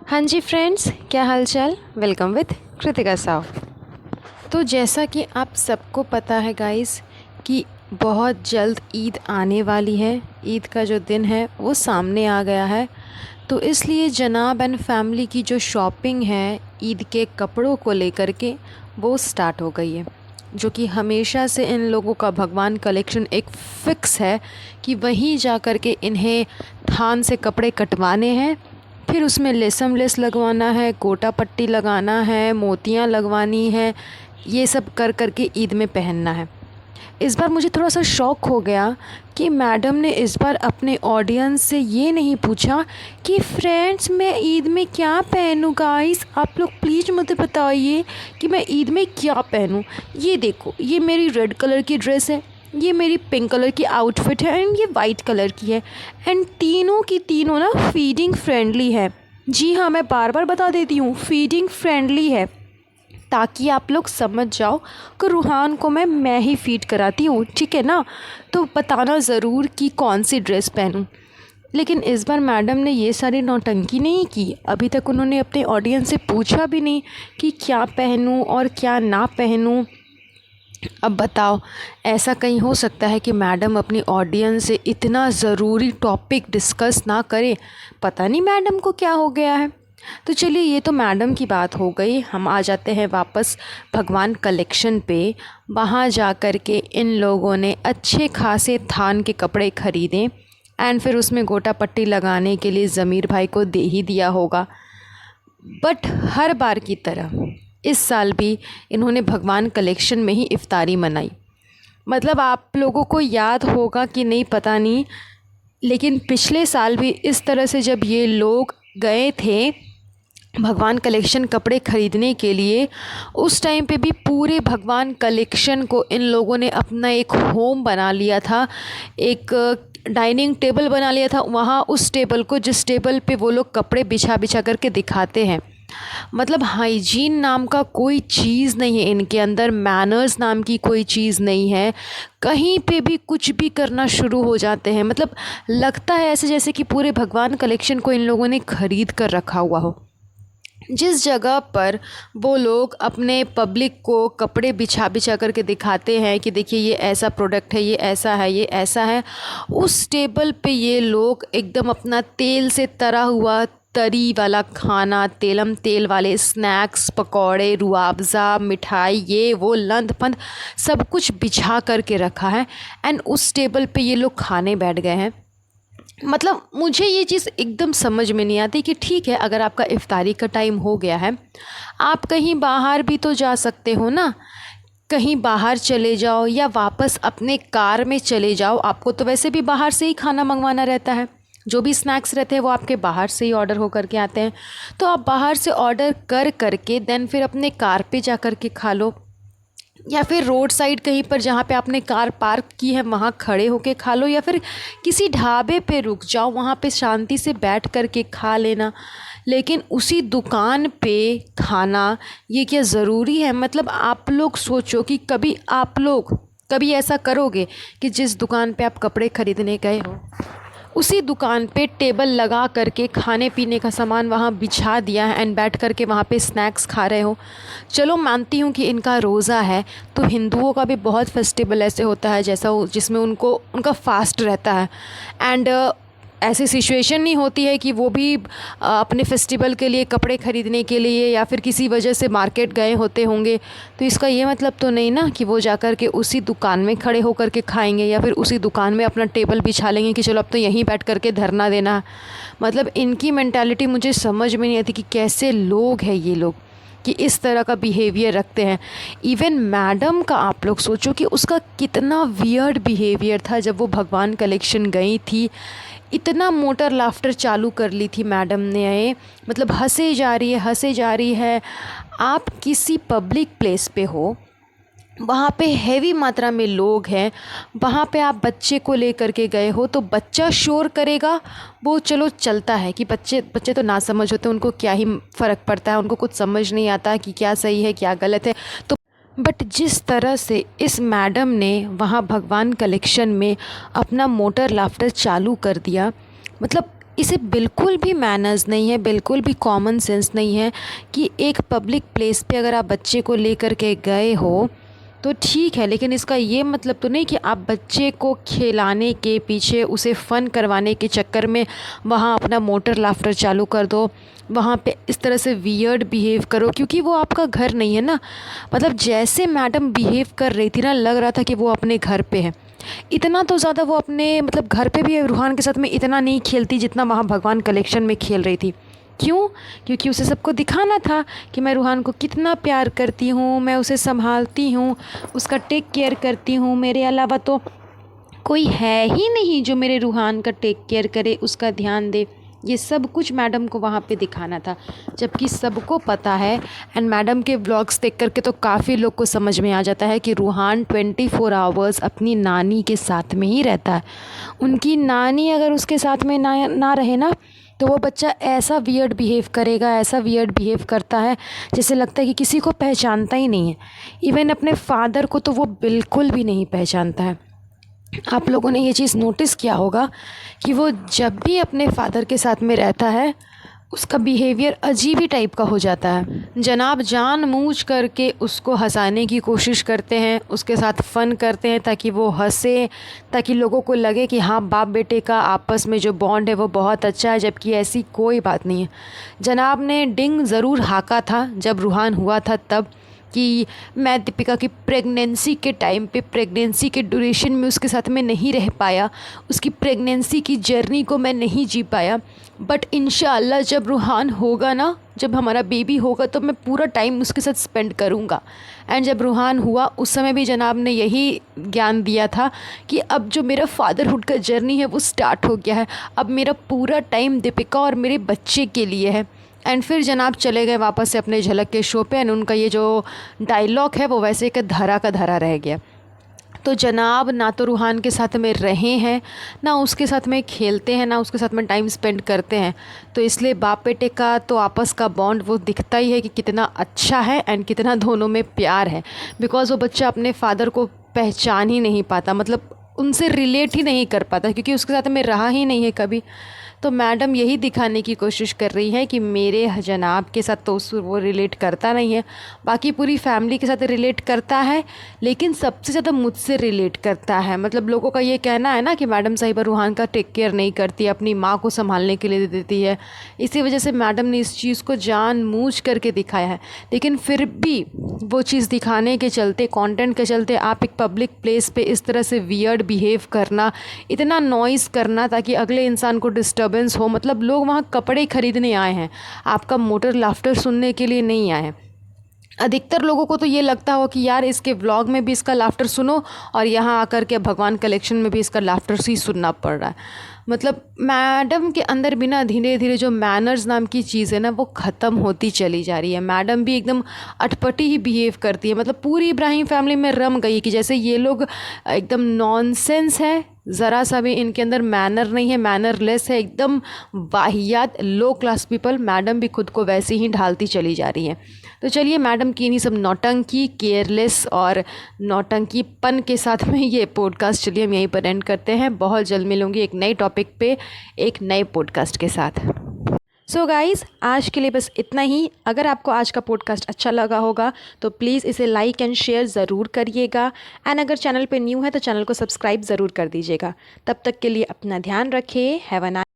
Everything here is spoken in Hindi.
हाँ जी फ्रेंड्स, क्या हाल चाल। Welcome with Kritika Sao. तो जैसा कि आप सबको पता है गाइस कि बहुत जल्द ईद आने वाली है। ईद का जो दिन है वो सामने आ गया है। तो इसलिए जनाब एंड फैमिली की जो शॉपिंग है ईद के कपड़ों को लेकर के वो स्टार्ट हो गई है, जो कि हमेशा से इन लोगों का भगवान कलेक्शन एक फ़िक्स है कि वहीं जा कर के इन्हें थान से कपड़े कटवाने हैं, फिर उसमें लेसम लेस लगवाना है, गोटा पट्टी लगाना है, मोतियाँ लगवानी है, ये सब कर कर के ईद में पहनना है। इस बार मुझे थोड़ा सा शौक़ हो गया कि मैडम ने इस बार अपने ऑडियंस से ये नहीं पूछा कि फ्रेंड्स मैं ईद में क्या पहनूँ। गाइस आप लोग प्लीज़ मुझे बताइए कि मैं ईद में क्या पहनूँ। ये देखो, ये मेरी रेड कलर की ड्रेस है, ये मेरी पिंक कलर की आउटफिट है एंड ये वाइट कलर की है। एंड तीनों की तीनों ना फीडिंग फ्रेंडली है। जी हाँ, मैं बार बार बता देती हूँ, फीडिंग फ्रेंडली है, ताकि आप लोग समझ जाओ कि रूहान को मैं ही फीड कराती हूँ, ठीक है ना। तो बताना ज़रूर कि कौन सी ड्रेस पहनूँ। लेकिन इस बार मैडम ने ये सारी नौटंकी नहीं की। अभी तक उन्होंने अपने ऑडियंस से पूछा भी नहीं कि क्या पहनूँ और क्या ना पहनूँ। अब बताओ, ऐसा कहीं हो सकता है कि मैडम अपनी ऑडियंस से इतना ज़रूरी टॉपिक डिस्कस ना करे। पता नहीं मैडम को क्या हो गया है। तो चलिए, ये तो मैडम की बात हो गई। हम आ जाते हैं वापस भगवान कलेक्शन पे। वहाँ जा कर के इन लोगों ने अच्छे खासे थान के कपड़े ख़रीदे एंड फिर उसमें गोटा पट्टी लगाने के लिए ज़मीर भाई को दे ही दिया होगा। बट हर बार की तरह इस साल भी इन्होंने भगवान कलेक्शन में ही इफ्तारी मनाई। मतलब आप लोगों को याद होगा कि नहीं पता नहीं, लेकिन पिछले साल भी इस तरह से जब ये लोग गए थे भगवान कलेक्शन कपड़े ख़रीदने के लिए, उस टाइम पे भी पूरे भगवान कलेक्शन को इन लोगों ने अपना एक होम बना लिया था, एक डाइनिंग टेबल बना लिया था। वहाँ उस टेबल को, जिस टेबल पे वो लोग कपड़े बिछा बिछा करके दिखाते हैं, मतलब हाइजीन नाम का कोई चीज़ नहीं है इनके अंदर, मैनर्स नाम की कोई चीज़ नहीं है। कहीं पे भी कुछ भी करना शुरू हो जाते हैं। मतलब लगता है ऐसे जैसे कि पूरे भगवान कलेक्शन को इन लोगों ने ख़रीद कर रखा हुआ हो। जिस जगह पर वो लोग अपने पब्लिक को कपड़े बिछा बिछा करके दिखाते हैं कि देखिए ये ऐसा प्रोडक्ट है, ये ऐसा है, ये ऐसा है, उस टेबल पे ये लोग एकदम अपना तेल से तरा हुआ तरी वाला खाना, तेलम तेल वाले स्नैक्स, पकौड़े, रुआवज़ा, मिठाई, ये वो लंद फंद सब कुछ बिछा करके रखा है एंड उस टेबल पे ये लोग खाने बैठ गए हैं। मतलब मुझे ये चीज़ एकदम समझ में नहीं आती कि ठीक है, अगर आपका इफ्तारी का टाइम हो गया है, आप कहीं बाहर भी तो जा सकते हो ना। कहीं बाहर चले जाओ या वापस अपने कार में चले जाओ। आपको तो वैसे भी बाहर से ही खाना मंगवाना रहता है, जो भी स्नैक्स रहते हैं वो आपके बाहर से ही ऑर्डर हो करके आते हैं। तो आप बाहर से ऑर्डर कर करके देन फिर अपने कार पे जा कर के खा लो, या फिर रोड साइड कहीं पर जहाँ पे आपने कार पार्क की है वहाँ खड़े होके खा लो, या फिर किसी ढाबे पे रुक जाओ, वहाँ पे शांति से बैठ कर के खा लेना। लेकिन उसी दुकान पे खाना, ये क्या ज़रूरी है? मतलब आप लोग सोचो कि कभी आप लोग कभी ऐसा करोगे कि जिस दुकान पे आप कपड़े ख़रीदने गए हो उसी दुकान पे टेबल लगा करके खाने पीने का सामान वहाँ बिछा दिया है एंड बैठ करके वहाँ पे स्नैक्स खा रहे हो? चलो मानती हूँ कि इनका रोज़ा है, तो हिंदुओं का भी बहुत फेस्टिवल ऐसे होता है जैसा जिसमें उनका फास्ट रहता है एंड ऐसी सिचुएशन नहीं होती है कि वो भी अपने फेस्टिवल के लिए कपड़े ख़रीदने के लिए या फिर किसी वजह से मार्केट गए होते होंगे। तो इसका ये मतलब तो नहीं ना कि वो जाकर के उसी दुकान में खड़े होकर के खाएंगे या फिर उसी दुकान में अपना टेबल बिछा लेंगे कि चलो अब तो यहीं बैठ करके धरना देना। मतलब इनकी मेंटालिटी मुझे समझ में नहीं आती कि कैसे लोग हैं ये लोग कि इस तरह का बिहेवियर रखते हैं। इवन मैडम का आप लोग सोचो कि उसका कितना वियर्ड बिहेवियर था जब वो भगवान कलेक्शन गई थी। इतना मोटर लाफ्टर चालू कर ली थी मैडम ने, मतलब हंसे जा रही है, हंसे जा रही है। आप किसी पब्लिक प्लेस पे हो, वहाँ पे हैवी मात्रा में लोग हैं, वहाँ पे आप बच्चे को लेकर के गए हो, तो बच्चा शोर करेगा, वो चलो चलता है कि बच्चे तो ना समझ होते, उनको क्या ही फ़र्क पड़ता है, उनको कुछ समझ नहीं आता कि क्या सही है क्या गलत है। तो बट जिस तरह से इस मैडम ने वहाँ भगवान कलेक्शन में अपना मोटर लाफ्टर चालू कर दिया, मतलब इसे बिल्कुल भी मैनर्स नहीं है, बिल्कुल भी कॉमन सेंस नहीं है कि एक पब्लिक प्लेस पे अगर आप बच्चे को लेकर के गए हो तो ठीक है, लेकिन इसका ये मतलब तो नहीं कि आप बच्चे को खिलाने के पीछे, उसे फ़न करवाने के चक्कर में वहाँ अपना मोटर लाफ्टर चालू कर दो, वहाँ पे इस तरह से वियर्ड बिहेव करो, क्योंकि वो आपका घर नहीं है ना। मतलब जैसे मैडम बिहेव कर रही थी ना, लग रहा था कि वो अपने घर पे है। इतना तो ज़्यादा वो अपने मतलब घर पे भी रूहान के साथ में इतना नहीं खेलती जितना वहाँ भगवान कलेक्शन में खेल रही थी। क्यों? क्योंकि उसे सबको दिखाना था कि मैं रूहान को कितना प्यार करती हूँ, मैं उसे संभालती हूँ, उसका टेक केयर करती हूँ। मेरे अलावा तो कोई है ही नहीं जो मेरे रूहान का टेक केयर करे, उसका ध्यान दे। ये सब कुछ मैडम को वहाँ पे दिखाना था, जबकि सबको पता है। एंड मैडम के व्लॉग्स देख करके तो काफ़ी लोग को समझ में आ जाता है कि रूहान 24 आवर्स अपनी नानी के साथ में ही रहता है। उनकी नानी अगर उसके साथ में ना रहे ना, तो वो बच्चा ऐसा वियर्ड बिहेव करेगा, ऐसा वियर्ड बिहेव करता है जैसे लगता है कि किसी को पहचानता ही नहीं है। इवन अपने फादर को तो वो बिल्कुल भी नहीं पहचानता है। आप लोगों ने ये चीज़ नोटिस किया होगा कि वो जब भी अपने फादर के साथ में रहता है, उसका बिहेवियर अजीब ही टाइप का हो जाता है। जनाब जानबूझ करके उसको हंसाने की कोशिश करते हैं, उसके साथ फ़न करते हैं ताकि वो हंसे, ताकि लोगों को लगे कि हाँ बाप बेटे का आपस में जो बॉन्ड है वो बहुत अच्छा है, जबकि ऐसी कोई बात नहीं है। जनाब ने डिंग ज़रूर हाका था जब रूहान हुआ था तब, कि मैं दीपिका की प्रेगनेंसी के टाइम पे, प्रेगनेंसी के ड्यूरेशन में उसके साथ में नहीं रह पाया, उसकी प्रेगनेंसी की जर्नी को मैं नहीं जी पाया। बट इंशाअल्लाह जब रूहान होगा ना, जब हमारा बेबी होगा, तो मैं पूरा टाइम उसके साथ स्पेंड करूँगा। एंड जब रूहान हुआ उस समय भी जनाब ने यही ज्ञान दिया था कि अब जो मेरा फादरहुड का जर्नी है वो स्टार्ट हो गया है, अब मेरा पूरा टाइम दीपिका और मेरे बच्चे के लिए है। एंड फिर जनाब चले गए वापस से अपने झलक के शो पे, एंड उनका ये जो डायलॉग है वो वैसे का धरा रह गया। तो जनाब ना तो रूहान के साथ में रहे हैं, ना उसके साथ में खेलते हैं, ना उसके साथ में टाइम स्पेंड करते हैं। तो इसलिए बाप बेटे का तो आपस का बॉन्ड वो दिखता ही है कि कितना अच्छा है एंड कितना दोनों में प्यार है। बिकॉज़ वो बच्चा अपने फादर को पहचान ही नहीं पाता, मतलब उनसे रिलेट ही नहीं कर पाता, क्योंकि उसके साथ में रहा ही नहीं है कभी। तो मैडम यही दिखाने की कोशिश कर रही है कि मेरे जनाब के साथ तो वो रिलेट करता नहीं है, बाकी पूरी फैमिली के साथ रिलेट करता है, लेकिन सबसे ज़्यादा मुझसे रिलेट करता है। मतलब लोगों का ये कहना है ना कि मैडम साहिबा रूहान का टेक केयर नहीं करती, अपनी माँ को संभालने के लिए दे देती है। इसी वजह से मैडम ने इस चीज़ को जानबूझ करके दिखाया है। लेकिन फिर भी वो चीज़ दिखाने के चलते, कंटेंट के चलते, आप एक पब्लिक प्लेस पे इस तरह से वियर्ड बिहेव करना, इतना नॉइज़ करना ताकि अगले इंसान को डिस्टर्बेंस हो। मतलब लोग वहाँ कपड़े खरीदने आए हैं, आपका मोटर लाफ्टर सुनने के लिए नहीं आए हैं। अधिकतर लोगों को तो ये लगता हो कि यार इसके व्लॉग में भी इसका लाफ्टर सुनो और यहाँ आकर के भगवान कलेक्शन में भी इसका लाफ्टर ही सुनना पड़ रहा है। मतलब मैडम के अंदर भी ना धीरे धीरे जो मैनर्स नाम की चीज़ है ना वो ख़त्म होती चली जा रही है। मैडम भी एकदम अटपटी ही बिहेव करती है, मतलब पूरी इब्राहिम फैमिली में रम गई कि जैसे ये लोग एकदम नॉनसेंस है, ज़रा सा भी इनके अंदर मैनर नहीं है, मैनरलेस है, एकदम वाहियात लो क्लास पीपल। मैडम भी खुद को वैसे ही ढालती चली जा रही है। तो चलिए मैडम की इन्हीं सब नौटंकी, केयरलेस और नौटंकीपन के साथ में ये पॉडकास्ट चलिए हम यहीं पर एंड करते हैं। बहुत जल्द मिलूँगी एक नए टॉपिक पे एक नए पॉडकास्ट के साथ। सो गाइज़ आज के लिए बस इतना ही। अगर आपको आज का पॉडकास्ट अच्छा लगा होगा तो प्लीज़ इसे लाइक एंड शेयर ज़रूर करिएगा। एंड अगर चैनल पे न्यू है तो चैनल को सब्सक्राइब ज़रूर कर दीजिएगा। तब तक के लिए अपना ध्यान रखें। Have a nice